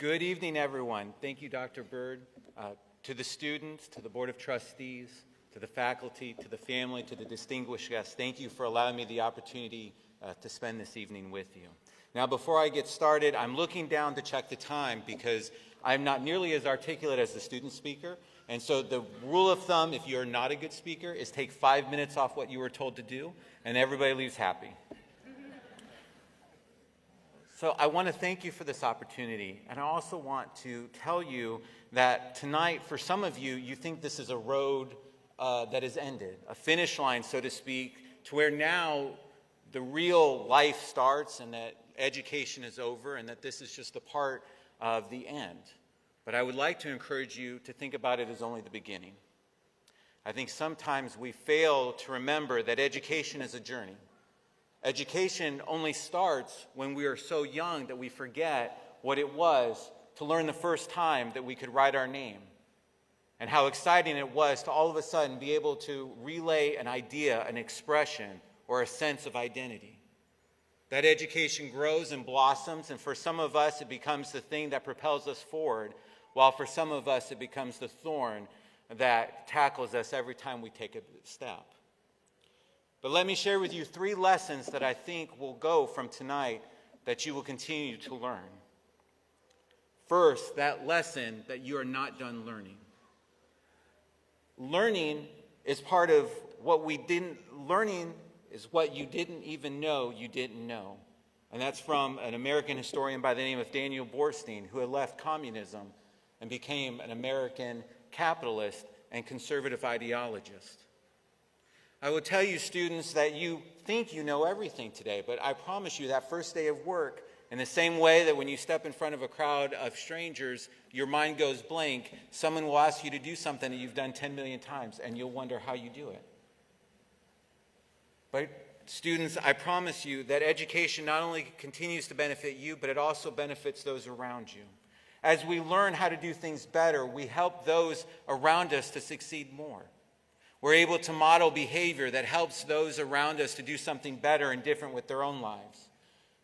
Good evening, everyone. Thank you, Dr. Bird. To the students, to the Board of Trustees, to the faculty, to the family, to the distinguished guests, thank you for allowing me the opportunity to spend this evening with you. Now, before I get started, I'm looking down to check the time because I'm not nearly as articulate as the student speaker. And so the rule of thumb, if you're not a good speaker, is take 5 minutes off what you were told to do, and everybody leaves happy. So I want to thank you for this opportunity, and I also want to tell you that tonight, for some of you, you think this is a road that has ended, a finish line, so to speak, to where now the real life starts and that education is over and that this is just a part of the end. But I would like to encourage you to think about it as only the beginning. I think sometimes we fail to remember that education is a journey. Education only starts when we are so young that we forget what it was to learn the first time that we could write our name, and how exciting it was to all of a sudden be able to relay an idea, an expression, or a sense of identity. That education grows and blossoms, and for some of us it becomes the thing that propels us forward, while for some of us it becomes the thorn that tackles us every time we take a step. But let me share with you 3 lessons that I think will go from tonight that you will continue to learn. First, that lesson that you are not done learning. Learning is part of learning is what you didn't even know you didn't know. And that's from an American historian by the name of Daniel Borstein, who had left communism and became an American capitalist and conservative ideologist. I will tell you, students, that you think you know everything today, but I promise you that first day of work, in the same way that when you step in front of a crowd of strangers, your mind goes blank, someone will ask you to do something that you've done 10 million times, and you'll wonder how you do it. But students, I promise you that education not only continues to benefit you, but it also benefits those around you. As we learn how to do things better, we help those around us to succeed more. We're able to model behavior that helps those around us to do something better and different with their own lives.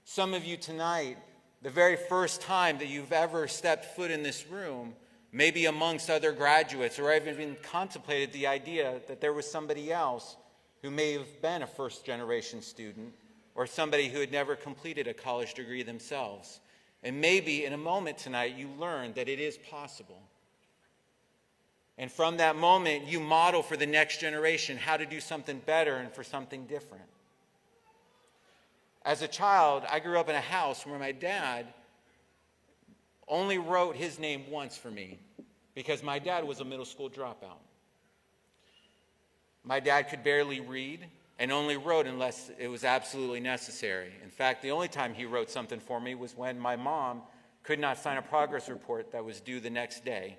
Some of you tonight, the very first time that you've ever stepped foot in this room, maybe amongst other graduates, or even contemplated the idea that there was somebody else who may have been a first-generation student, or somebody who had never completed a college degree themselves. And maybe in a moment tonight, you learned that it is possible. And from that moment, you model for the next generation how to do something better and for something different. As a child, I grew up in a house where my dad only wrote his name once for me because my dad was a middle school dropout. My dad could barely read and only wrote unless it was absolutely necessary. In fact, the only time he wrote something for me was when my mom could not sign a progress report that was due the next day.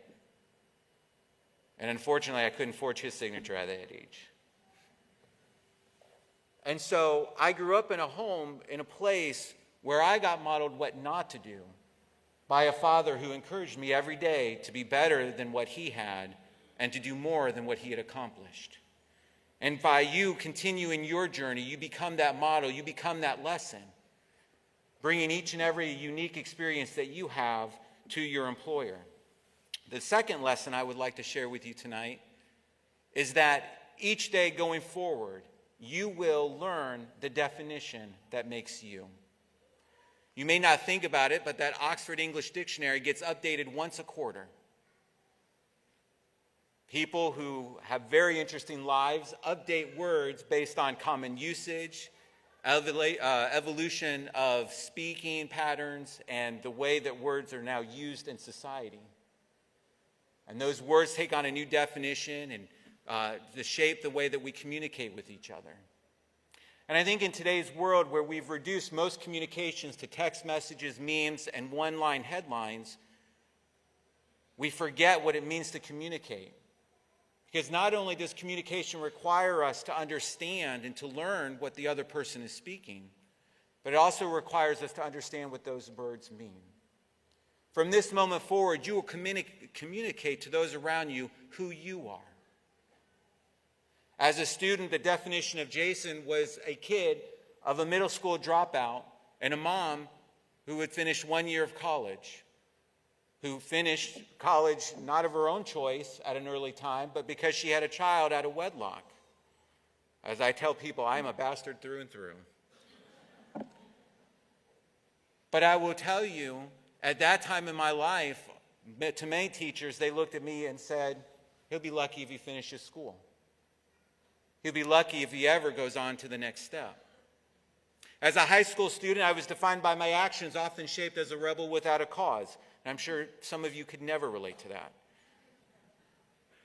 And unfortunately, I couldn't forge his signature at that age. And so I grew up in a home, in a place where I got modeled what not to do by a father who encouraged me every day to be better than what he had and to do more than what he had accomplished. And by you continuing your journey, you become that model, you become that lesson, bringing each and every unique experience that you have to your employer. The second lesson I would like to share with you tonight is that each day going forward, you will learn the definition that makes you. You may not think about it, but that Oxford English Dictionary gets updated once a quarter. People who have very interesting lives update words based on common usage, evolution of speaking patterns, and the way that words are now used in society. And those words take on a new definition and to shape the way that we communicate with each other. And I think in today's world where we've reduced most communications to text messages, memes, and one-line headlines, we forget what it means to communicate. Because not only does communication require us to understand and to learn what the other person is speaking, but it also requires us to understand what those words mean. From this moment forward, you will communicate to those around you who you are. As a student, the definition of Jason was a kid of a middle school dropout and a mom who had finished 1 year of college. who finished college not of her own choice at an early time, but because she had a child out of wedlock. As I tell people, I am a bastard through and through. But I will tell you, at that time in my life, to many teachers, they looked at me and said, he'll be lucky if he finishes school. He'll be lucky if he ever goes on to the next step. As a high school student, I was defined by my actions, often shaped as a rebel without a cause. And I'm sure some of you could never relate to that.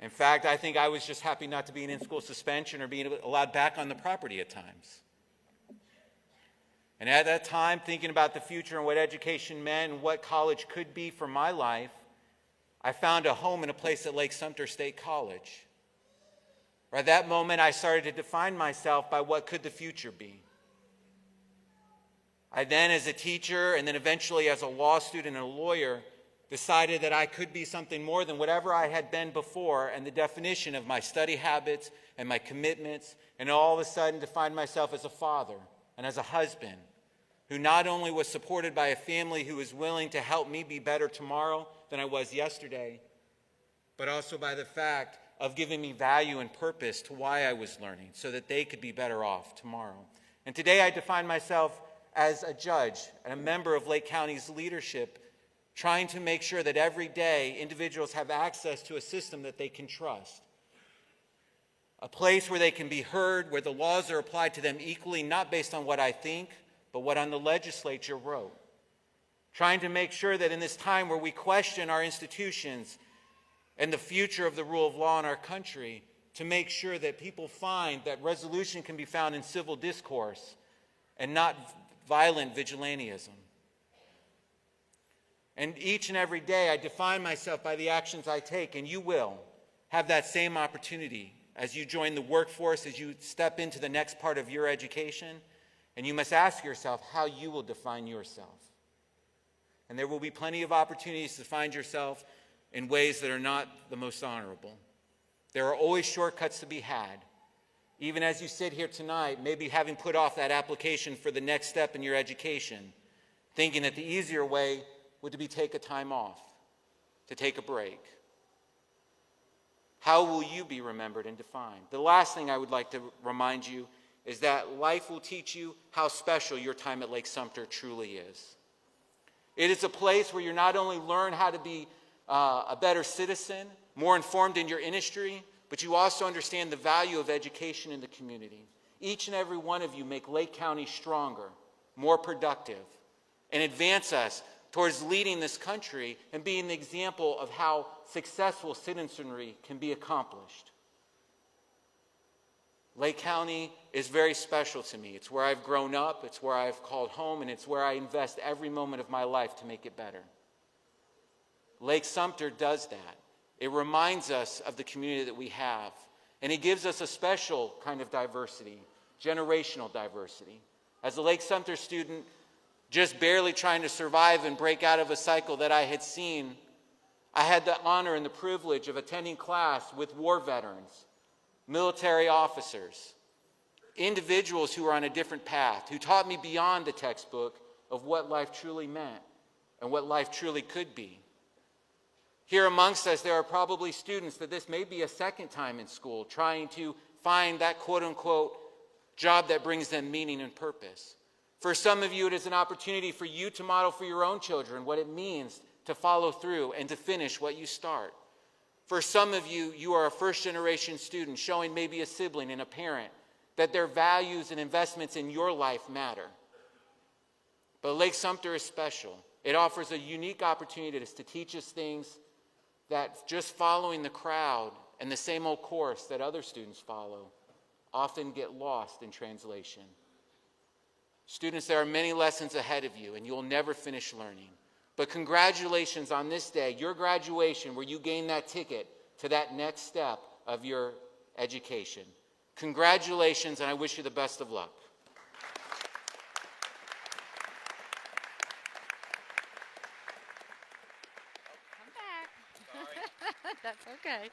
In fact, I think I was just happy not to be in in-school suspension or being allowed back on the property at times. And at that time, thinking about the future and what education meant and what college could be for my life, I found a home and a place at Lake-Sumter State College. At that moment, I started to define myself by what could the future be. I then, as a teacher, and then eventually as a law student and a lawyer, decided that I could be something more than whatever I had been before, and the definition of my study habits and my commitments, and all of a sudden to find myself as a father and as a husband who not only was supported by a family who was willing to help me be better tomorrow than I was yesterday, but also by the fact of giving me value and purpose to why I was learning so that they could be better off tomorrow. And today I define myself as a judge and a member of Lake County's leadership, trying to make sure that every day individuals have access to a system that they can trust. A place where they can be heard, where the laws are applied to them equally, not based on what I think, but what the legislature wrote. Trying to make sure that in this time where we question our institutions and the future of the rule of law in our country, to make sure that people find that resolution can be found in civil discourse and not violent vigilantism. And each and every day I define myself by the actions I take, and you will have that same opportunity as you join the workforce, as you step into the next part of your education, and you must ask yourself how you will define yourself. And there will be plenty of opportunities to find yourself in ways that are not the most honorable. There are always shortcuts to be had. Even as you sit here tonight, maybe having put off that application for the next step in your education, thinking that the easier way would be take a time off, to take a break. How will you be remembered and defined? The last thing I would like to remind you is that life will teach you how special your time at Lake-Sumter truly is. It is a place where you not only learn how to be a better citizen, more informed in your industry, but you also understand the value of education in the community. Each and every one of you make Lake County stronger, more productive, and advance us towards leading this country and being the example of how successful citizenry can be accomplished. Lake County is very special to me. It's where I've grown up, it's where I've called home, and it's where I invest every moment of my life to make it better. Lake-Sumter does that. It reminds us of the community that we have, and it gives us a special kind of diversity, generational diversity. As a Lake-Sumter student, just barely trying to survive and break out of a cycle that I had seen, I had the honor and the privilege of attending class with war veterans, military officers, individuals who were on a different path, who taught me beyond the textbook of what life truly meant and what life truly could be. Here amongst us, there are probably students that this may be a second time in school, trying to find that quote-unquote job that brings them meaning and purpose. For some of you, it is an opportunity for you to model for your own children what it means to follow through and to finish what you start. For some of you, you are a first-generation student showing maybe a sibling and a parent that their values and investments in your life matter. But Lake-Sumter is special. It offers a unique opportunity to teach us things that just following the crowd and the same old course that other students follow often get lost in translation. Students, there are many lessons ahead of you, and you'll never finish learning. But congratulations on this day, your graduation, where you gain that ticket to that next step of your education. Congratulations, and I wish you the best of luck. Come back. Sorry. That's okay.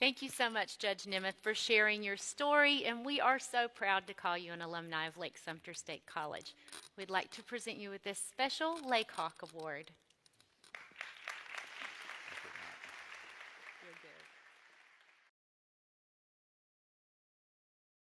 Thank you so much, Judge Nimeth, for sharing your story, and we are so proud to call you an alumni of Lake-Sumter State College. We'd like to present you with this special Lake Hawk Award.